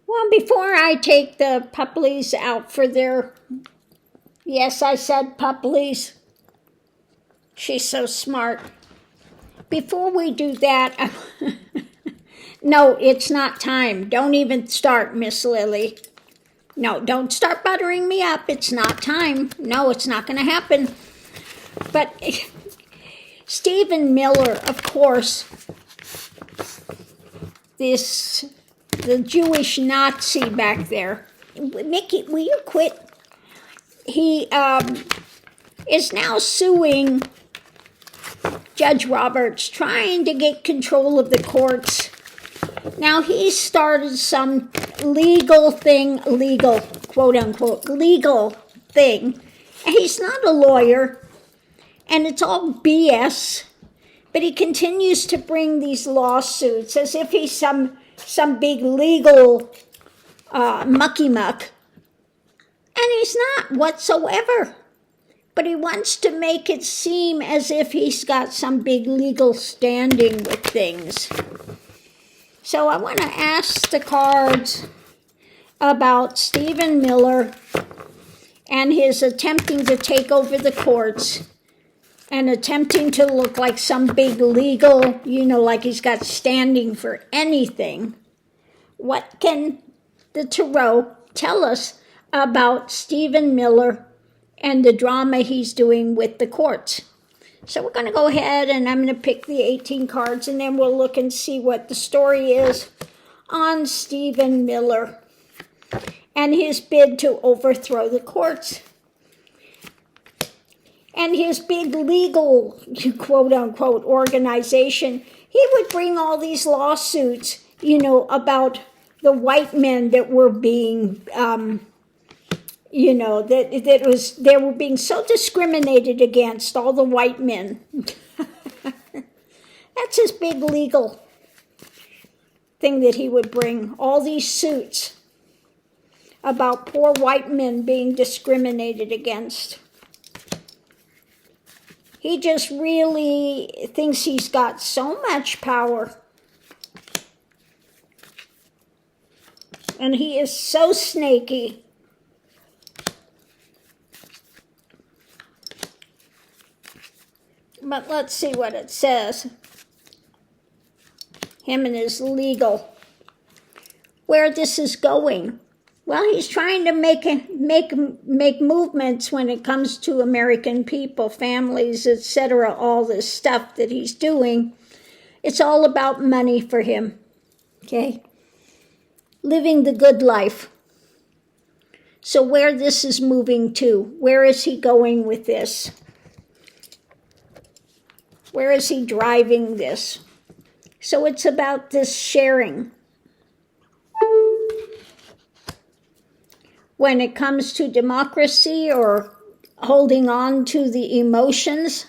Well, before I take the puppies out for their, yes, I said puppies. She's so smart. Before we do that, no, it's not time. Don't even start, Miss Lily. No, don't start buttering me up. It's not time. No, it's not going to happen. But Stephen Miller, of course, the Jewish Nazi back there. Mickey, will you quit? He is now suing Judge Roberts, trying to get control of the courts. Now, he started some legal, quote unquote, legal thing. And he's not a lawyer, and it's all BS. But he continues to bring these lawsuits as if he's some big legal mucky muck. And he's not whatsoever. But he wants to make it seem as if he's got some big legal standing with things. So I want to ask the cards about Stephen Miller and his attempting to take over the courts and attempting to look like some big legal, like he's got standing for anything. What can the tarot tell us about Stephen Miller and the drama he's doing with the courts? So we're going to go ahead and I'm going to pick the 18 cards and then we'll look and see what the story is on Stephen Miller and his bid to overthrow the courts. And his big legal, quote-unquote, organization, he would bring all these lawsuits, about the white men that were being, they were being so discriminated against, all the white men. That's his big legal thing that he would bring, all these suits about poor white men being discriminated against. He just really thinks he's got so much power. And he is so snaky. But let's see what it says. Him and his legal. Where this is going. Well, he's trying to make movements when it comes to American people, families, etc., all this stuff that he's doing. It's all about money for him, okay? Living the good life. So where this is moving to, where is he going with this? Where is he driving this? So it's about this sharing. When it comes to democracy or holding on to the emotions,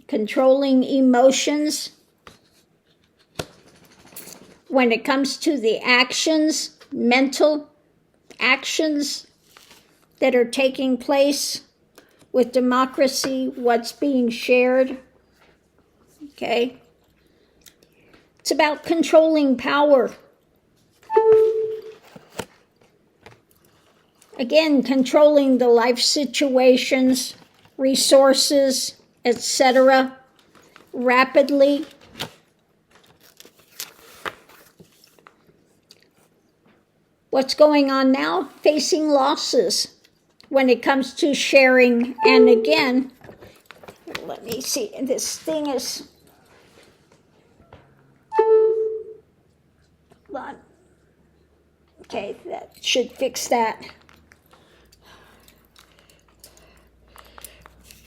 controlling emotions. When it comes to the actions, mental actions that are taking place with democracy, what's being shared. Okay? It's about controlling power. Again, controlling the life situations, resources, etc. rapidly. What's going on now? Facing losses when it comes to sharing. And again, let me see, this thing is... Okay, that should fix that.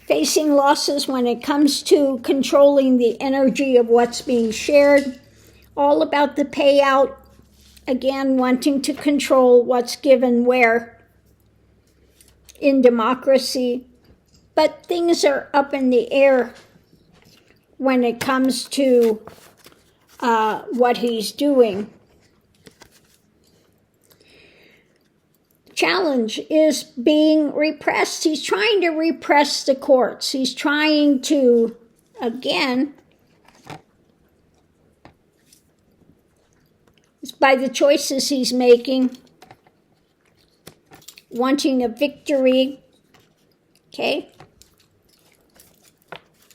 Facing losses when it comes to controlling the energy of what's being shared. All about the payout. Again, wanting to control what's given where in democracy. But things are up in the air when it comes to what he's doing. Challenge is being repressed. He's trying to repress the courts. He's trying to, again, It's by the choices he's making, wanting a victory, okay?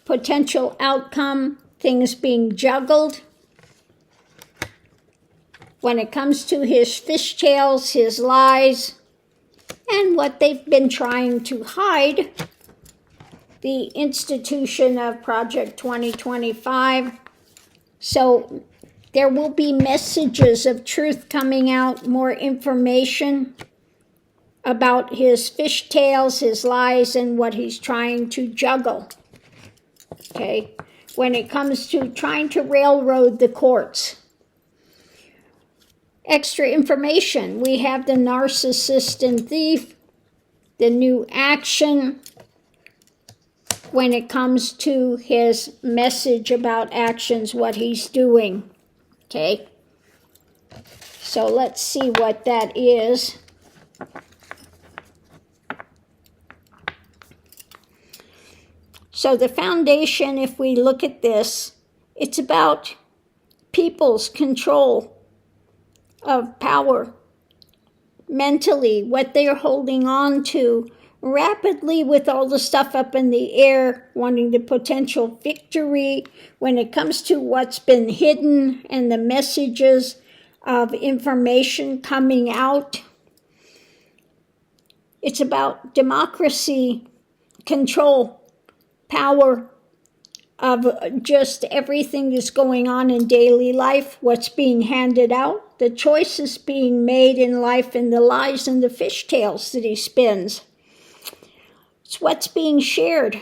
Potential outcome, things being juggled. When it comes to his fishtails, his lies, and what they've been trying to hide, the institution of Project 2025. So there will be messages of truth coming out, more information about his fishtails, his lies, and what he's trying to juggle. Okay? When it comes to trying to railroad the courts. Extra information. We have the narcissist and thief, the new action, when it comes to his message about actions, what he's doing. Okay? So let's see what that is. So the foundation, if we look at this, it's about people's control of power, mentally, what they're holding on to, rapidly with all the stuff up in the air, wanting the potential victory when it comes to what's been hidden and the messages of information coming out. It's about democracy, control, power of just everything that's going on in daily life, what's being handed out, the choices being made in life, and the lies and the fishtails that he spins. It's what's being shared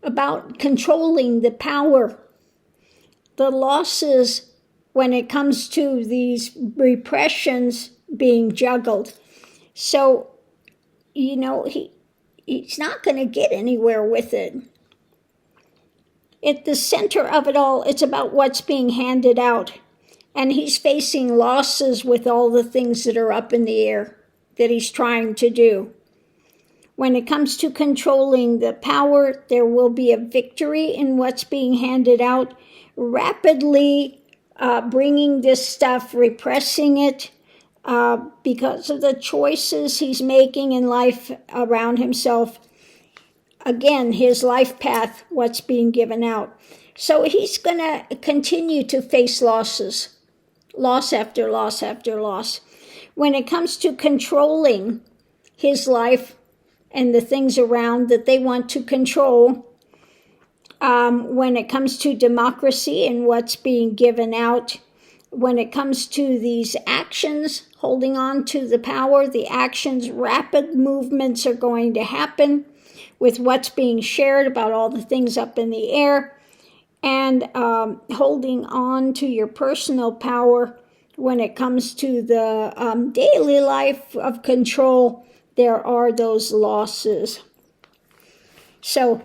about controlling the power, the losses when it comes to these repressions being juggled. So, you know, he's not going to get anywhere with it. At the center of it all, it's about what's being handed out. And he's facing losses with all the things that are up in the air that he's trying to do. When it comes to controlling the power, there will be a victory in what's being handed out, rapidly bringing this stuff, repressing it, because of the choices he's making in life around himself. Again, his life path, what's being given out. So he's going to continue to face losses, loss after loss after loss. When it comes to controlling his life and the things around that they want to control, when it comes to democracy and what's being given out, when it comes to these actions, holding on to the power, the actions, rapid movements are going to happen with what's being shared about all the things up in the air, and holding on to your personal power when it comes to the daily life of control, there are those losses. So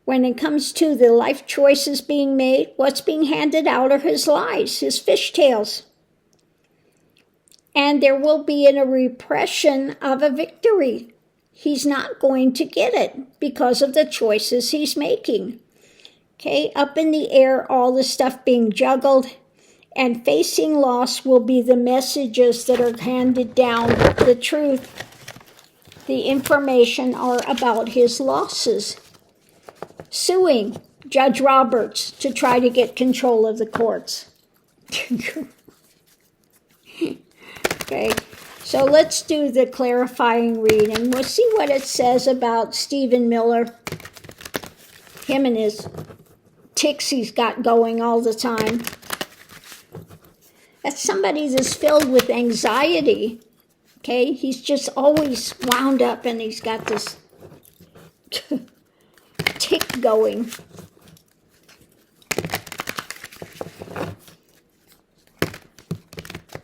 when it comes to the life choices being made, what's being handed out are his lies, his fishtails. And there will be a repression of a victory. He's not going to get it because of the choices he's making. Okay, up in the air, all the stuff being juggled, and facing loss will be the messages that are handed down. The truth, the information are about his losses. Suing Judge Roberts to try to get control of the courts. Okay, so let's do the clarifying read, and we'll see what it says about Stephen Miller, him and his tics he's got going all the time. That's somebody that's filled with anxiety. Okay, he's just always wound up, and he's got this tick going.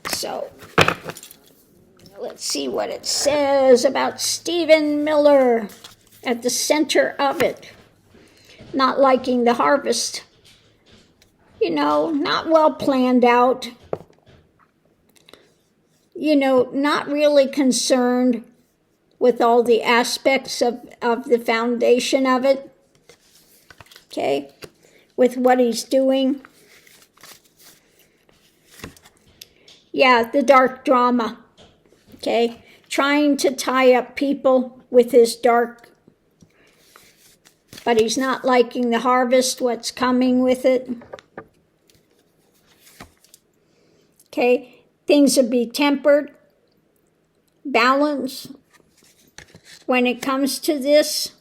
So let's see what it says about Stephen Miller at the center of it. Not liking the harvest. You know, not well planned out. You know, not really concerned with all the aspects of the foundation of it. Okay? With what he's doing. Yeah, the dark drama. Okay, trying to tie up people with his dark, but he's not liking the harvest, what's coming with it. Okay, things will be tempered, balance when it comes to this.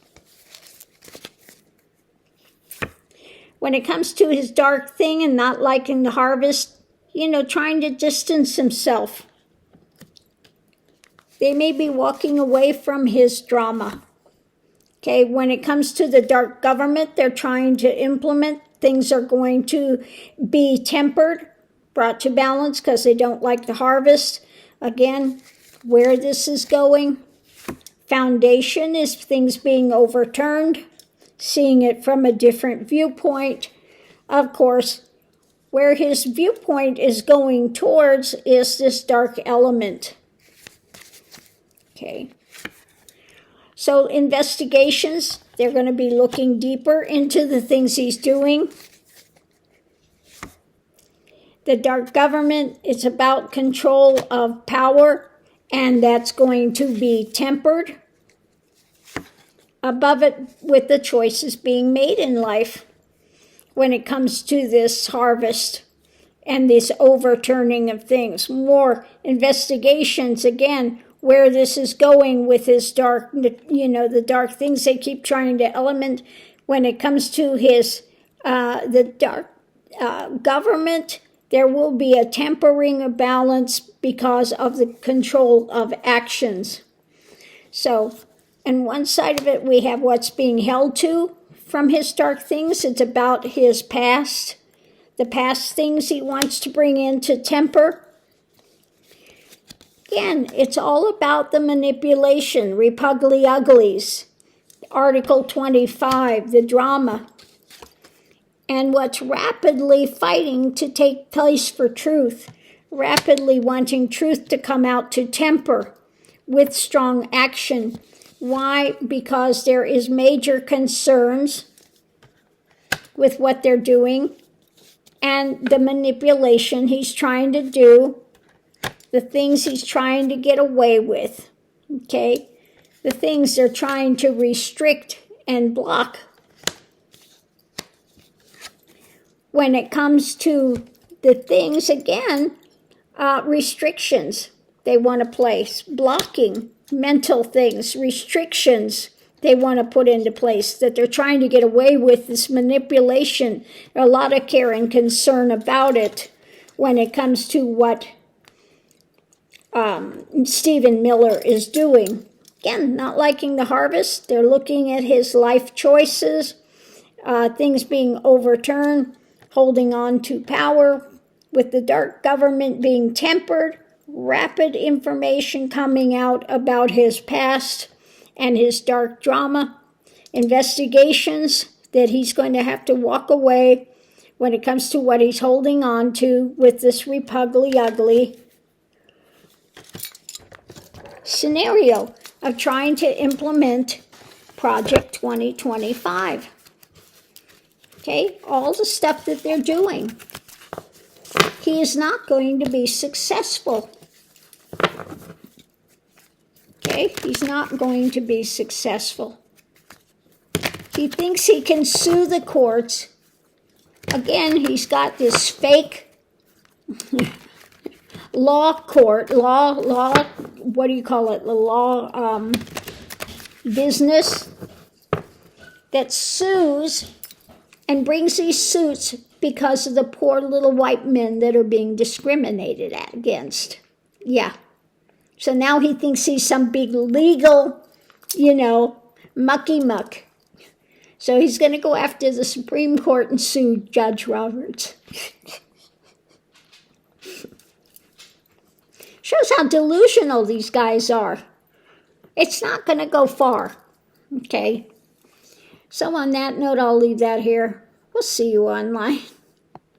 When it comes to his dark thing and not liking the harvest, you know, trying to distance himself. They may be walking away from his drama. Okay, when it comes to the dark government they're trying to implement, things are going to be tempered, brought to balance because they don't like the harvest. Again, where this is going, foundation is things being overturned, seeing it from a different viewpoint. Of course, where his viewpoint is going towards is this dark element. Okay. So investigations, they're going to be looking deeper into the things he's doing. The dark government, it's about control of power, and that's going to be tempered. Above it, with the choices being made in life when it comes to this harvest and this overturning of things. More investigations, again, where this is going with his dark, you know, the dark things they keep trying to element when it comes to his, the dark government. There will be a tempering of balance because of the control of actions. So, on one side of it, we have what's being held to from his dark things. It's about his past, the past things he wants to bring into temper. Again, it's all about the manipulation, repugly uglies, Article 25, the drama, and what's rapidly fighting to take place for truth, rapidly wanting truth to come out to temper with strong action. Why? Because there is major concerns with what they're doing and the manipulation he's trying to do, the things he's trying to get away with, okay? The things they're trying to restrict and block. When it comes to the things, again, restrictions they want to place, blocking, mental things, restrictions they want to put into place, that they're trying to get away with this manipulation. A lot of care and concern about it when it comes to what Stephen Miller is doing. Again, not liking the harvest. They're looking at his life choices, things being overturned, holding on to power, with the dark government being tempered, rapid information coming out about his past and his dark drama, investigations that he's going to have to walk away when it comes to what he's holding on to with this repugly ugly scenario of trying to implement Project 2025. Okay, all the stuff that they're doing. He is not going to be successful. Okay, he's not going to be successful. He thinks he can sue the courts. Again, he's got this fake law court, what do you call it? The law business that sues and brings these suits because of the poor little white men that are being discriminated against. Yeah. So now he thinks he's some big legal, mucky muck. So he's going to go after the Supreme Court and sue Judge Roberts. Shows how delusional these guys are. It's not going to go far. Okay. So on that note, I'll leave that here. We'll see you online.